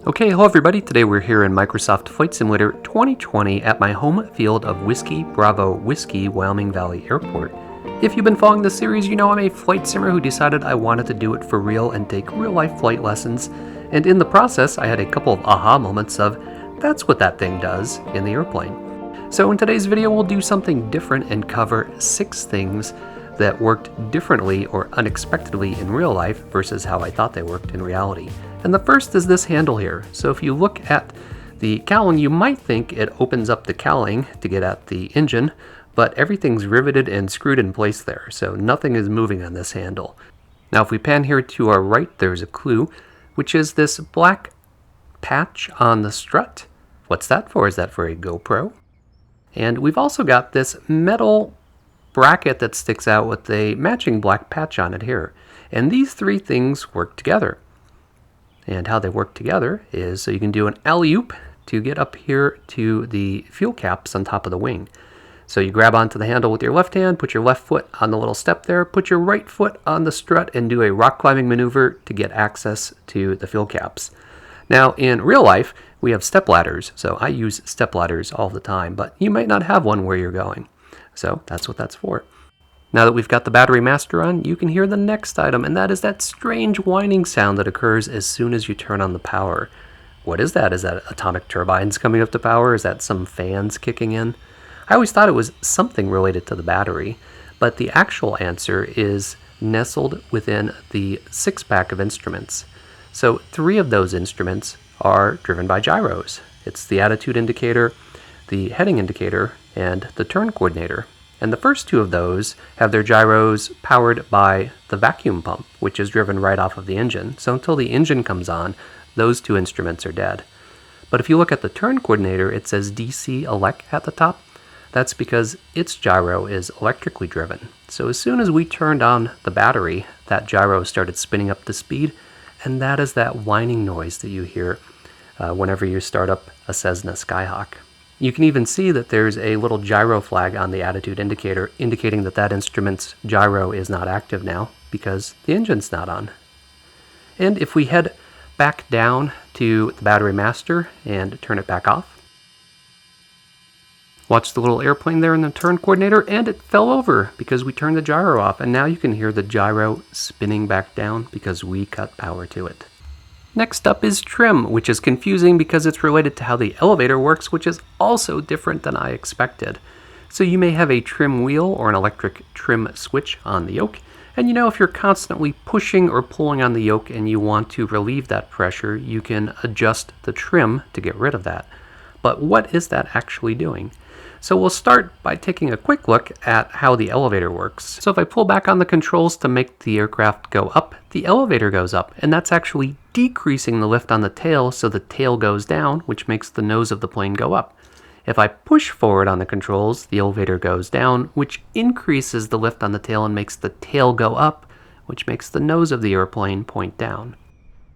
Okay, hello everybody. Today we're here in Microsoft Flight Simulator 2020 at my home field of Whiskey Bravo Whiskey, Wyoming Valley Airport. If you've been following this series, you know I'm a flight simmer who decided I wanted to do it for real and take real-life flight lessons, and in the process I had a couple of aha moments of, that's what that thing does in the airplane. So in today's video we'll do something different and cover 6 things that worked differently or unexpectedly in real life versus how I thought they worked in reality. And the first is this handle here. So if you look at the cowling, you might think it opens up the cowling to get at the engine, but everything's riveted and screwed in place there, so nothing is moving on this handle. Now if we pan here to our right, there's a clue, which is this black patch on the strut. What's that for? Is that for a GoPro? And we've also got this metal bracket that sticks out with a matching black patch on it here. And these 3 things work together. And how they work together is so you can do an alley-oop to get up here to the fuel caps on top of the wing. So you grab onto the handle with your left hand, put your left foot on the little step there, put your right foot on the strut and do a rock climbing maneuver to get access to the fuel caps. Now in real life, we have step ladders, so I use step ladders all the time, but you might not have one where you're going. So that's what that's for. Now that we've got the battery master on, you can hear the next item, and that is that strange whining sound that occurs as soon as you turn on the power. What is that? Is that atomic turbines coming up to power? Is that some fans kicking in? I always thought it was something related to the battery, but the actual answer is nestled within the 6-pack of instruments. So 3 of those instruments are driven by gyros. It's the attitude indicator, the heading indicator, and the turn coordinator. And the first 2 of those have their gyros powered by the vacuum pump, which is driven right off of the engine. So until the engine comes on, those 2 instruments are dead. But if you look at the turn coordinator, it says DC elect at the top. That's because its gyro is electrically driven. So as soon as we turned on the battery, that gyro started spinning up to speed, and that is that whining noise that you hear whenever you start up a Cessna Skyhawk. You can even see that there's a little gyro flag on the attitude indicator indicating that that instrument's gyro is not active now because the engine's not on. And if we head back down to the battery master and turn it back off, watch the little airplane there in the turn coordinator, and it fell over because we turned the gyro off, and now you can hear the gyro spinning back down because we cut power to it. Next up is trim, which is confusing because it's related to how the elevator works, which is also different than I expected. So you may have a trim wheel or an electric trim switch on the yoke, and you know if you're constantly pushing or pulling on the yoke and you want to relieve that pressure, you can adjust the trim to get rid of that. But what is that actually doing? So we'll start by taking a quick look at how the elevator works. So if I pull back on the controls to make the aircraft go up, the elevator goes up, and that's actually decreasing the lift on the tail, so the tail goes down, which makes the nose of the plane go up. If I push forward on the controls, the elevator goes down, which increases the lift on the tail and makes the tail go up, which makes the nose of the airplane point down.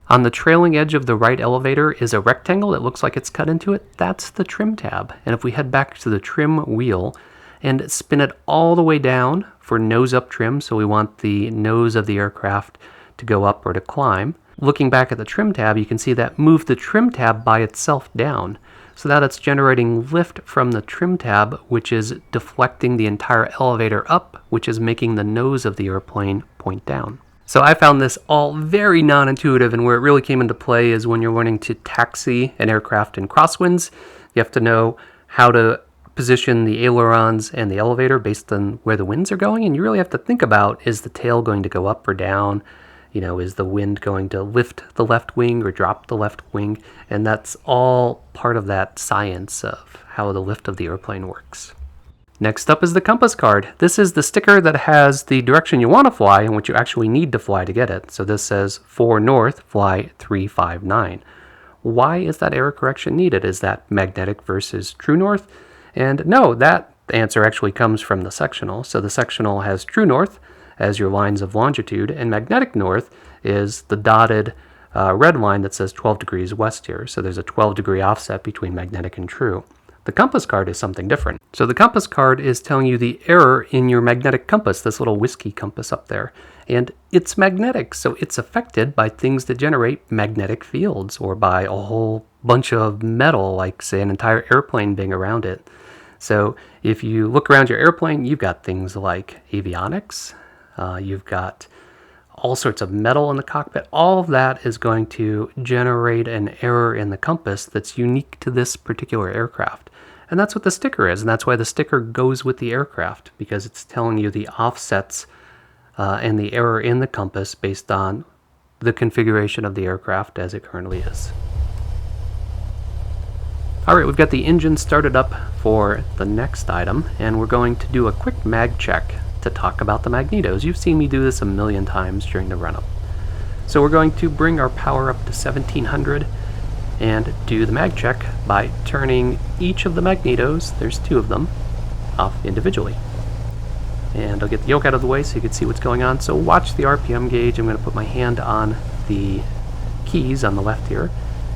On the trailing edge of the right elevator is a rectangle that looks like it's cut into it. That's the trim tab. And if we head back to the trim wheel and spin it all the way down for nose up trim, so we want the nose of the aircraft to go up or to climb, looking back at the trim tab, you can see that move the trim tab by itself down. So that it's generating lift from the trim tab, which is deflecting the entire elevator up, which is making the nose of the airplane point down. So I found this all very non-intuitive, and where it really came into play is when you're learning to taxi an aircraft in crosswinds. You have to know how to position the ailerons and the elevator based on where the winds are going, and you really have to think about, is the tail going to go up or down? You know, is the wind going to lift the left wing or drop the left wing? And that's all part of that science of how the lift of the airplane works. Next up is the compass card. This is the sticker that has the direction you want to fly and what you actually need to fly to get it. So this says 4 north, fly 359. Why is that error correction needed? Is that magnetic versus true north? And no, that answer actually comes from the sectional. So the sectional has true north as your lines of longitude, and magnetic north is the dotted red line that says 12 degrees west here. So there's a 12-degree offset between magnetic and true. The compass card is something different. So the compass card is telling you the error in your magnetic compass, this little whiskey compass up there. And it's magnetic, so it's affected by things that generate magnetic fields, or by a whole bunch of metal, like say an entire airplane being around it. So if you look around your airplane, you've got things like avionics, you've got all sorts of metal in the cockpit. All of that is going to generate an error in the compass that's unique to this particular aircraft. And that's what the sticker is, and that's why the sticker goes with the aircraft, because it's telling you the offsets and the error in the compass based on the configuration of the aircraft as it currently is. Alright, we've got the engine started up for the next item, and we're going to do a quick mag check to talk about the Magnetos. You've seen me do this a million times during the run-up. So we're going to bring our power up to 1700 and do the mag check by turning each of the Magnetos, there's 2 of them, off individually. And I'll get the yoke out of the way so you can see what's going on. So watch the RPM gauge. I'm going to put my hand on the keys on the left here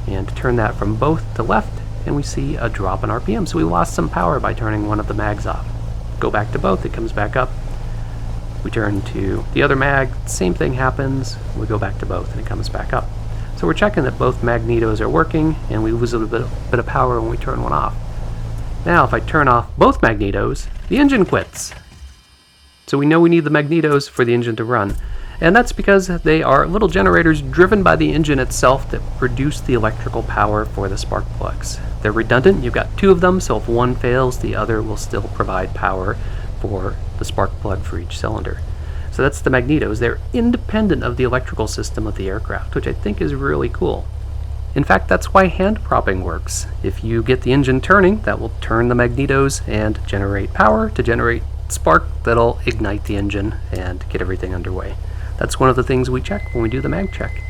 and turn that from both to left, and we see a drop in RPM. So we lost some power by turning one of the mags off. Go back to both, it comes back up. We turn to the other mag, same thing happens. We go back to both and it comes back up. So we're checking that both Magnetos are working, and we lose a little bit of power when we turn one off. Now if I turn off both Magnetos, the engine quits. So we know we need the Magnetos for the engine to run. And that's because they are little generators driven by the engine itself that produce the electrical power for the spark plugs. They're redundant, you've got 2 of them, so if one fails, the other will still provide power for the spark plug for each cylinder. So that's the Magnetos. They're independent of the electrical system of the aircraft, which I think is really cool. In fact, that's why hand propping works. If you get the engine turning, that will turn the Magnetos and generate power to generate spark that'll ignite the engine and get everything underway. That's one of the things we check when we do the mag check.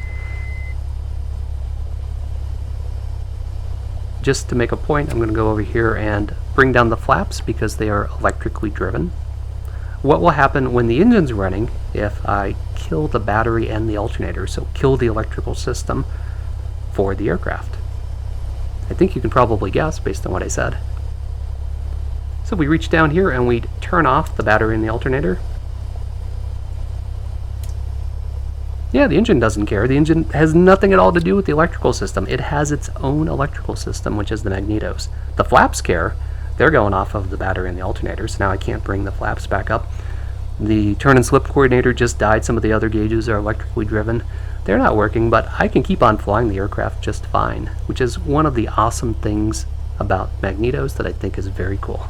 Just to make a point, I'm going to go over here and bring down the flaps because they are electrically driven. What will happen when the engine's running if I kill the battery and the alternator, so kill the electrical system for the aircraft? I think you can probably guess based on what I said. So we reach down here and we turn off the battery and the alternator. Yeah, the engine doesn't care. The engine has nothing at all to do with the electrical system. It has its own electrical system, which is the Magnetos. The flaps care. They're going off of the battery and the alternator, so now I can't bring the flaps back up. The turn and slip coordinator just died. Some of the other gauges are electrically driven. They're not working, but I can keep on flying the aircraft just fine, which is one of the awesome things about Magnetos that I think is very cool.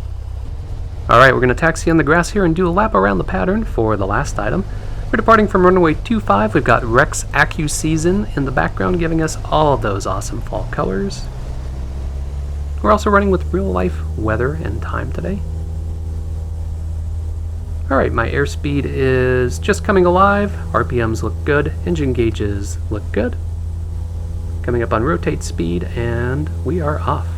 Alright, we're going to taxi on the grass here and do a lap around the pattern for the last item. We're departing from runway 25. We've got Rex AccuSeason in the background giving us all of those awesome fall colors. We're also running with real life weather and time today. Alright, my airspeed is just coming alive. RPMs look good. Engine gauges look good. Coming up on rotate speed, and we are off.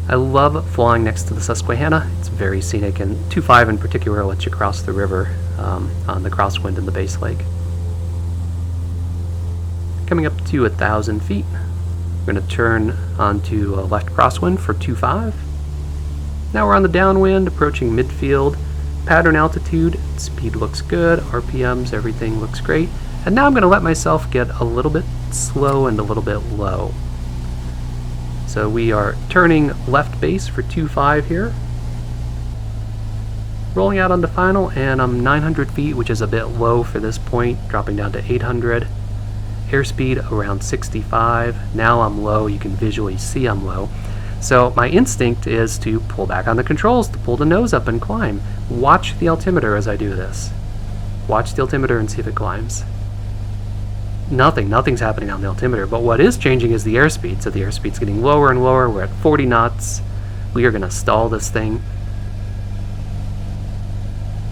I love flying next to the Susquehanna. It's very scenic, and 2.5 in particular lets you cross the river on the crosswind in the base lake. Coming up to 1,000 feet. We're going to turn onto a left crosswind for 2.5. Now we're on the downwind, approaching midfield. Pattern altitude, speed looks good, RPMs, everything looks great. And now I'm going to let myself get a little bit slow and a little bit low. So we are turning left base for 2.5 here. Rolling out onto final, and I'm 900 feet, which is a bit low for this point, dropping down to 800. Airspeed around 65. Now I'm low, you can visually see I'm low. So my instinct is to pull back on the controls, to pull the nose up and climb. Watch the altimeter as I do this. Watch the altimeter and see if it climbs. Nothing's happening on the altimeter, but what is changing is the airspeed. So the airspeed's getting lower and lower. We're at 40 knots. We are going to stall this thing.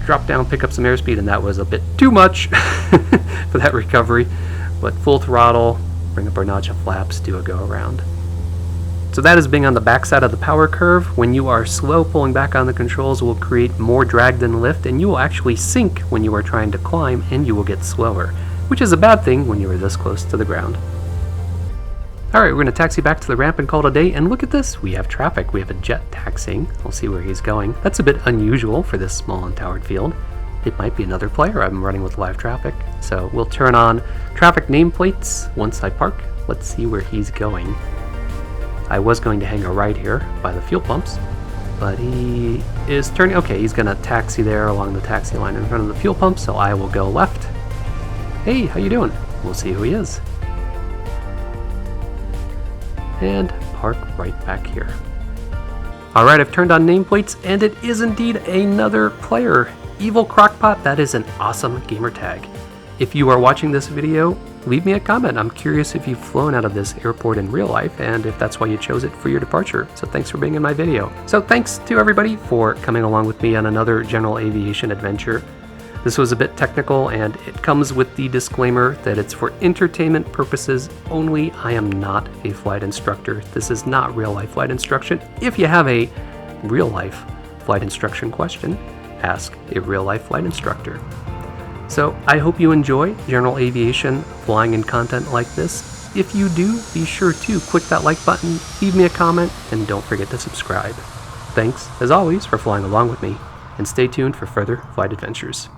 Drop down, pick up some airspeed, and that was a bit too much for that recovery. But full throttle, bring up our notch of flaps, do a go around. So that is being on the backside of the power curve. When you are slow, pulling back on the controls will create more drag than lift, and you will actually sink when you are trying to climb, and you will get slower, which is a bad thing when you are this close to the ground. Alright, we're going to taxi back to the ramp and call it a day, and look at this, we have traffic. We have a jet taxiing. We'll see where he's going. That's a bit unusual for this small and towered field. It might be another player I'm running with live traffic. So we'll turn on traffic nameplates once I park. Let's see where he's going. I was going to hang a right here by the fuel pumps, but he is turning. Okay, he's going to taxi there along the taxi line in front of the fuel pump, so I will go left. Hey, how you doing? We'll see who he is. And park right back here. Alright, I've turned on nameplates, and it is indeed another player. Evil Crockpot, that is an awesome gamer tag. If you are watching this video, leave me a comment. I'm curious if you've flown out of this airport in real life, and if that's why you chose it for your departure. So thanks for being in my video. So thanks to everybody for coming along with me on another general aviation adventure. This was a bit technical, and it comes with the disclaimer that it's for entertainment purposes only. I am not a flight instructor. This is not real-life flight instruction. If you have a real-life flight instruction question, ask a real-life flight instructor. So I hope you enjoy general aviation, flying and content like this. If you do, be sure to click that like button, leave me a comment, and don't forget to subscribe. Thanks, as always, for flying along with me, and stay tuned for further flight adventures.